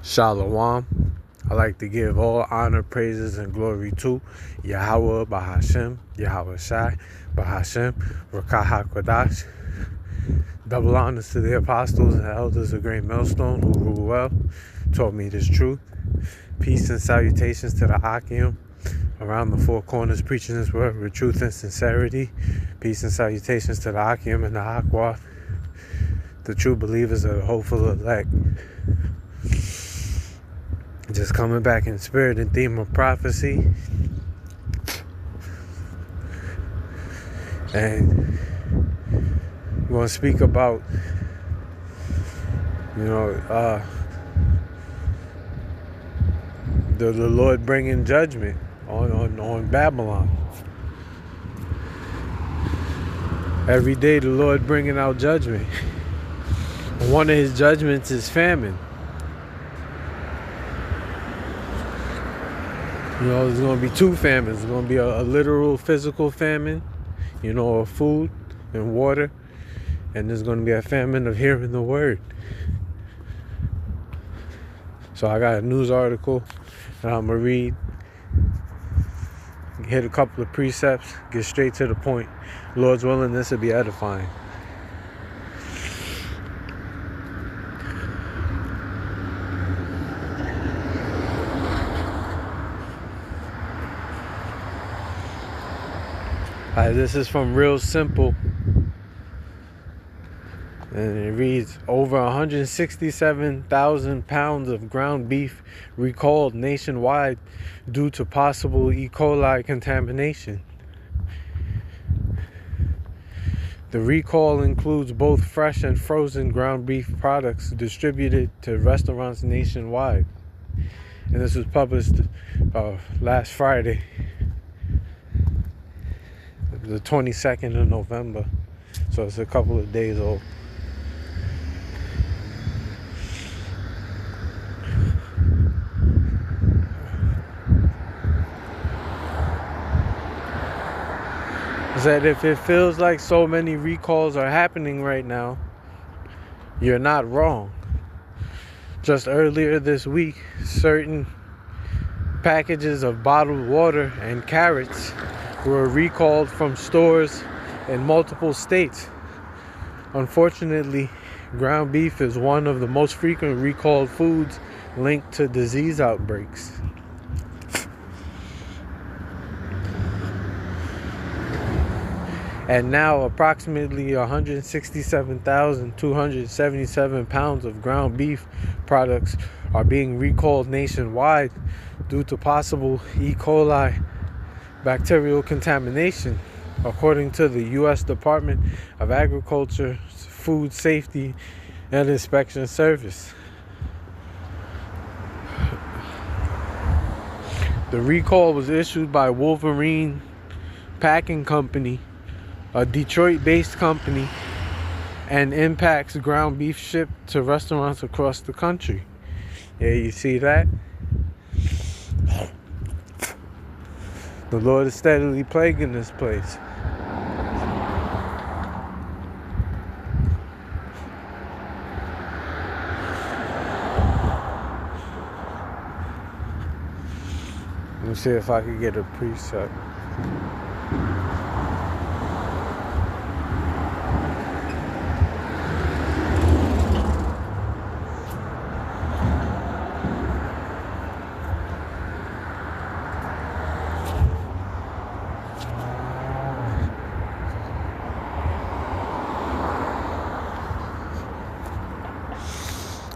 Shalom. I like to give all honor, praises, and glory to Yahweh Bahashem, Yahweh Shai, Bahashem, Rakah HaKodash. Double honors to the apostles and elders of Great Millstone who rule well, taught me this truth. Peace and salutations to the Akim around the four corners, preaching this word with truth and sincerity. Peace and salutations to the Akim and the Aqua, the true believers of the hopeful elect. Just coming back in spirit and theme of prophecy. And we're going to speak about, the Lord bringing judgment on Babylon. Every day the Lord bringing out judgment. One of his judgments is famine. There's going to be two famines. There's going to be a literal physical famine, of food and water. And there's going to be a famine of hearing the word. So I got a news article that I'm going to read. Hit a couple of precepts. Get straight to the point. Lord's willing, this will be edifying. This is from Real Simple, and it reads, over 167,000 pounds of ground beef recalled nationwide due to possible E. coli contamination. The recall includes both fresh and frozen ground beef products distributed to restaurants nationwide. And this was published last Friday, the 22nd of November, so it's a couple of days old. It said if it feels like so many recalls are happening right now, you're not wrong. Just earlier this week, certain packages of bottled water and carrots were recalled from stores in multiple states. Unfortunately, ground beef is one of the most frequent recalled foods linked to disease outbreaks. And now approximately 167,277 pounds of ground beef products are being recalled nationwide due to possible E. coli bacterial contamination, according to the U.S. Department of Agriculture, Food Safety, and Inspection Service. The recall was issued by Wolverine Packing Company, a Detroit-based company, and impacts ground beef shipped to restaurants across the country. Yeah, you see that? The Lord is steadily plaguing this place. Let me see if I can get a precept.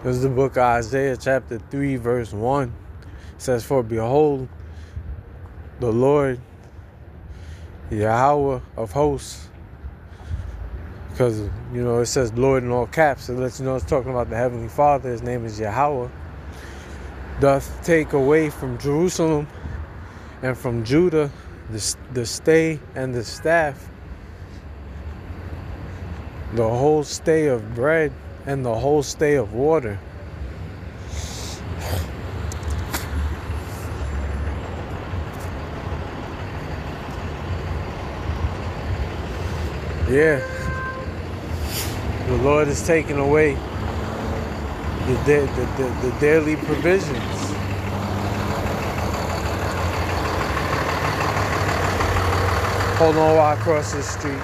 This is the book of Isaiah chapter 3 verse 1. It says, for behold, the Lord, Yahweh of hosts, because, it says Lord in all caps. It lets you know it's talking about the Heavenly Father. His name is Yahweh. Doth take away from Jerusalem and from Judah the stay and the staff, the whole stay of bread and the whole stay of water. Yeah. The Lord is taking away the daily provisions. Hold on while I cross this street.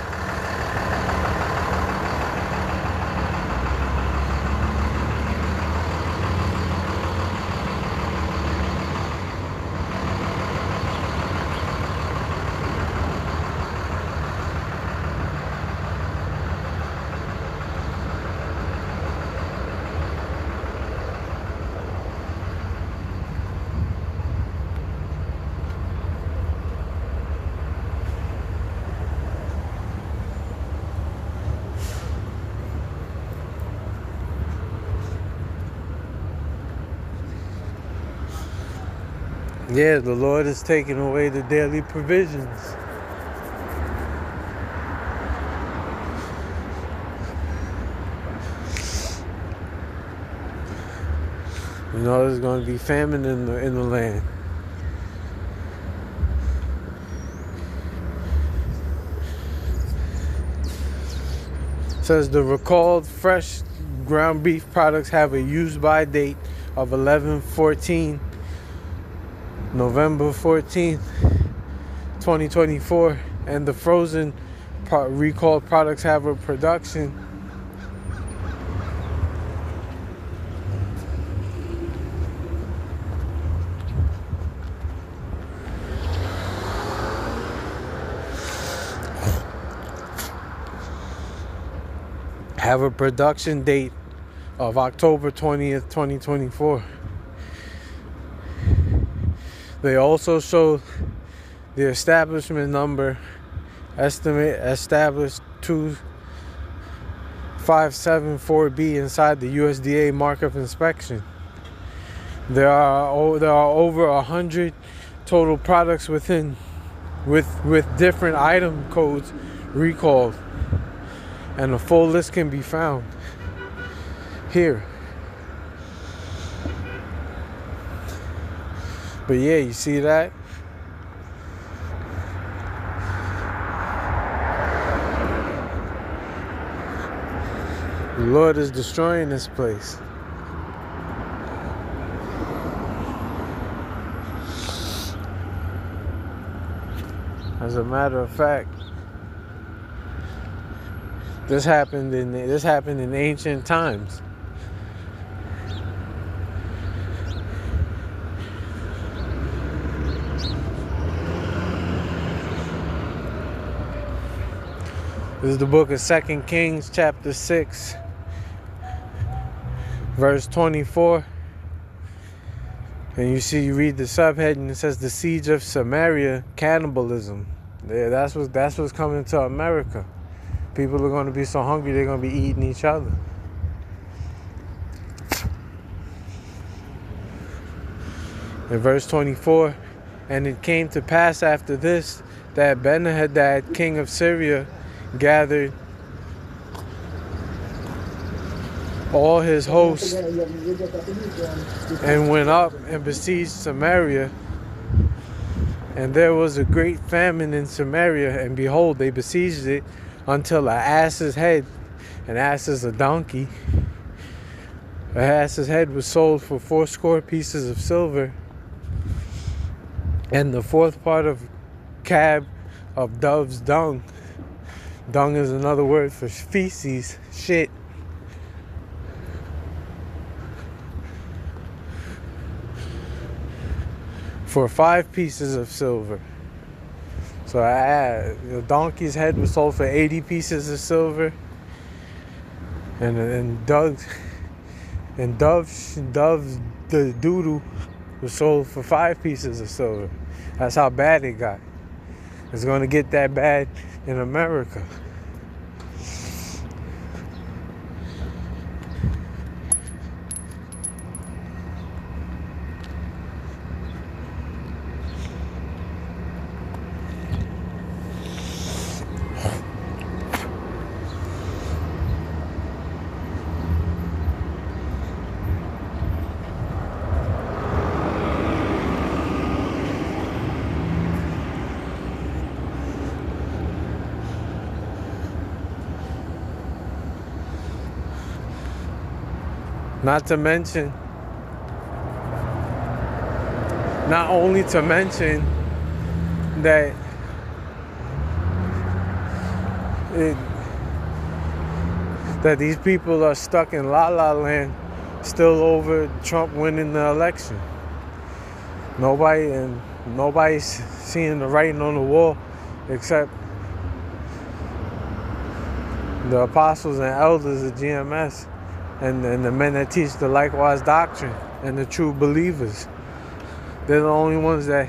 Yeah, the Lord is taking away the daily provisions. You know, there's going to be famine in the land. It says the recalled fresh ground beef products have a use-by date of 11/14, November 14th, 2024, and the frozen recalled products have a production date of October 20th, 2024. They also show the establishment number established 2574B inside the USDA mark of inspection. There are over 100 total products with different item codes recalled, and a full list can be found here. But yeah, you see that? The Lord is destroying this place. As a matter of fact, this happened in ancient times. This is the book of 2 Kings, chapter 6, verse 24. And you read the subhead, and it says the siege of Samaria, cannibalism. Yeah, that's what's coming to America. People are going to be so hungry they're going to be eating each other. In verse 24, and it came to pass after this that Ben-Hadad, king of Syria, gathered all his hosts and went up and besieged Samaria. And there was a great famine in Samaria, and behold, they besieged it until an ass's head, an ass is a donkey, an ass's head was sold for 80 pieces of silver, and the fourth part of cab of dove's dung. Dung is another word for feces, shit. For 5 pieces of silver. So the donkey's head was sold for 80 pieces of silver, and dove's the doodle was sold for 5 pieces of silver. That's how bad it got. It's going to get that bad in America. Not to mention, not only to mention that that these people are stuck in la la land still over Trump winning the election. Nobody's seeing the writing on the wall except the apostles and elders of GMS and the men that teach the likewise doctrine and the true believers. They're the only ones that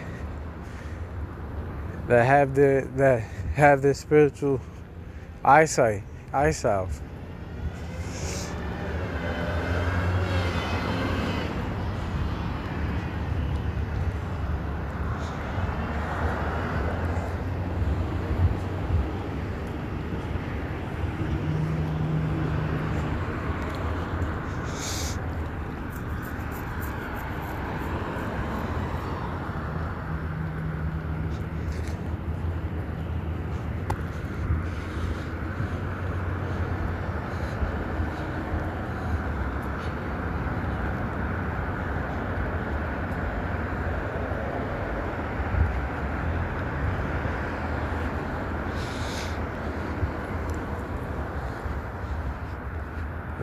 have their spiritual eyesight.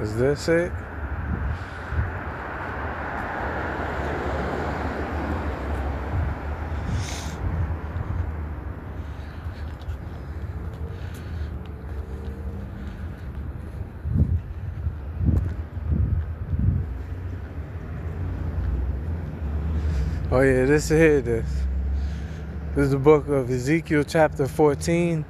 Is this it? Oh yeah, this is it. This is the book of Ezekiel chapter 14.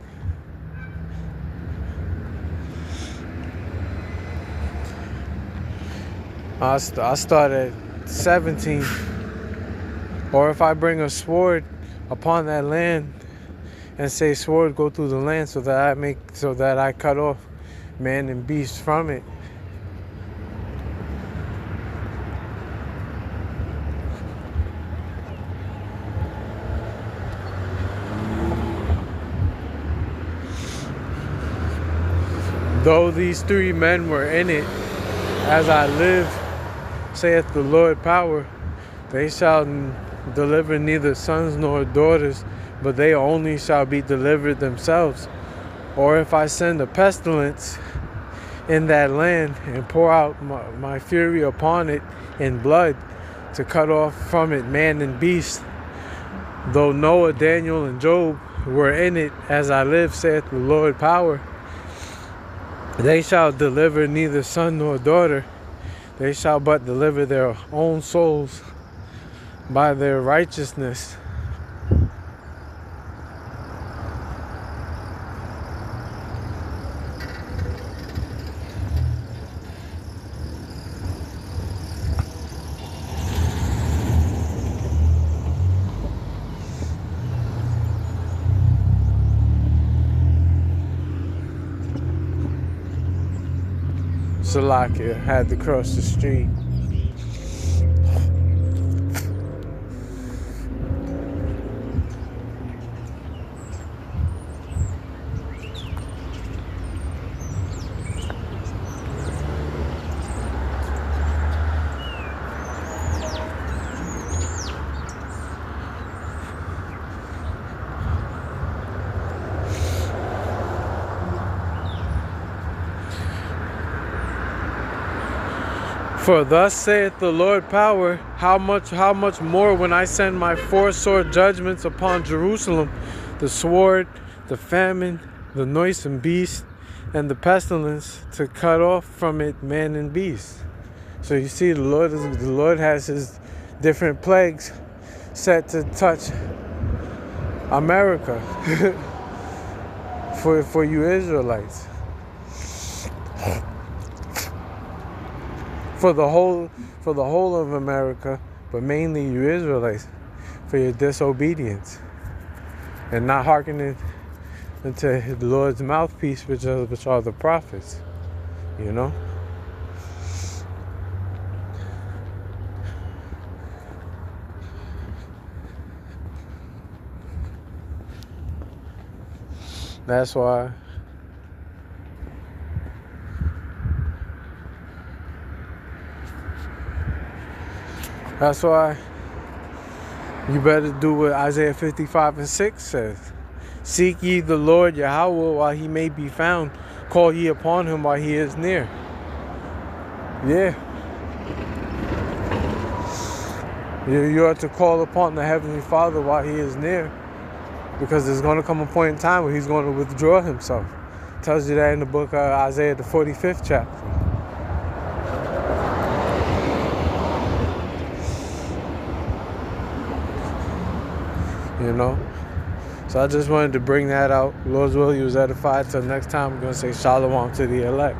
I start at 17. Or if I bring a sword upon that land and say, sword, go through the land, so that I cut off man and beast from it. Though these three men were in it, as I live, saith the Lord power, they shall deliver neither sons nor daughters, but they only shall be delivered themselves. Or if I send a pestilence in that land and pour out my fury upon it in blood, to cut off from it man and beast, though Noah, Daniel, and Job were in it, as I live, saith the Lord power, they shall deliver neither son nor daughter. They shall but deliver their own souls by their righteousness. Salakia had to cross the street. For thus saith the Lord power, how much more when I send my four sore judgments upon Jerusalem, the sword, the famine, the noisome beast, and the pestilence, to cut off from it man and beast. So you see, the Lord has his different plagues set to touch America for you Israelites. For the whole of America, but mainly you Israelites, for your disobedience and not hearkening unto the Lord's mouthpiece, which are the prophets. You know. That's why That's why you better do what Isaiah 55:6 says. Seek ye the Lord Yahweh while he may be found. Call ye upon him while he is near. Yeah. You are to call upon the Heavenly Father while he is near. Because there's going to come a point in time where he's going to withdraw himself. It tells you that in the book of Isaiah, the 45th chapter. You know? So I just wanted to bring that out. Lord's will, you was edified. Till next time, we're going to say shalom to the elect.